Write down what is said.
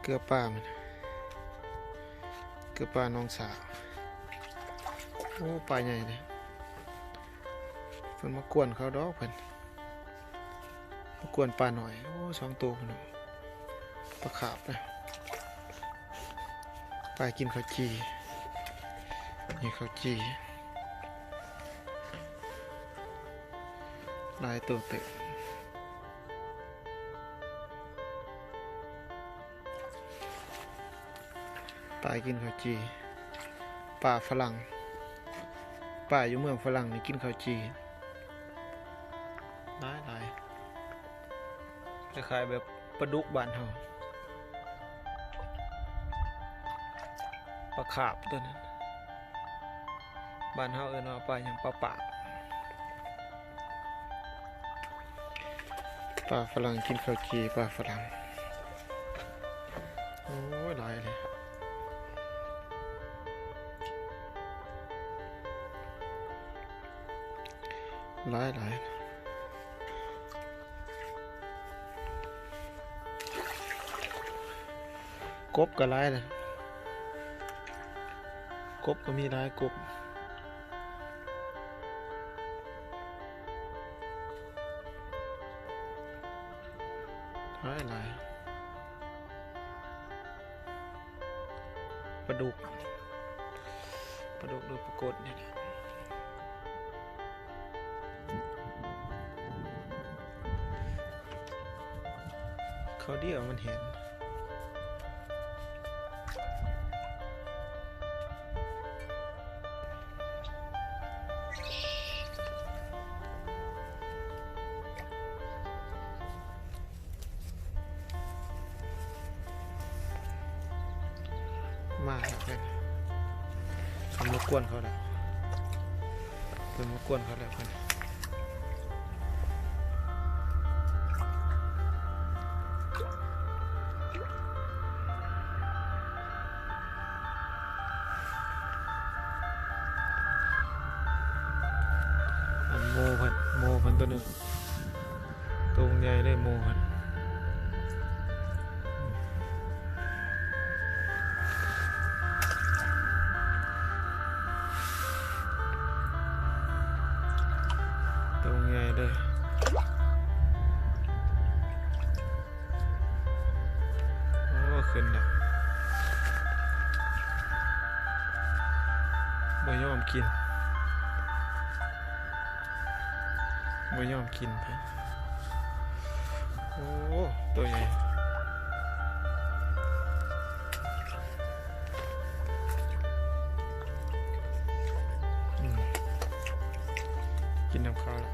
เกลือป่ามันเกลือป่าน้องสาวโอ้ปลาใหญ่เลยเพิ่นมากวนเขาดอกเพิ่นมากวนปลาหน่อยโอ้2 ตัวพุ่นน่ะปลาขาบนะปลากินข้าวจีนี่ข้าวจีหลายตัวเต็มปลากินข้าวจีปลาฝรั่งปลาอยู่เมืองฝรั่งนี่กินข้าวจีหลายคล้ายๆแบบปลาดุกบ้านเฮาปลาขาบตัวนั้นบ้านเฮาเอิ้นว่าปลาหยังปลาปากปลาฝรั่งกินข้าวจีปลาฝรั่งโอ้ยหลายเลยหลายกบก็หลายเลยกบก็มีหลายกบหลายปลาดุกหรือปลากดเนี่ยเขาเดียวมันเห็นมากเลยทำมากวนเขาแล้วเป็นมากวนเขาแล้วเพื่อนอันโมเพิ่นตัวหนึ่งตัวใหญ่เลยโมเพิ่นตัวใหญ่เลยโอ้ขึ้นแล้วไม่ยอมกินไปโอ้ตัวใหญ่กินน้ำข้าวแล้ว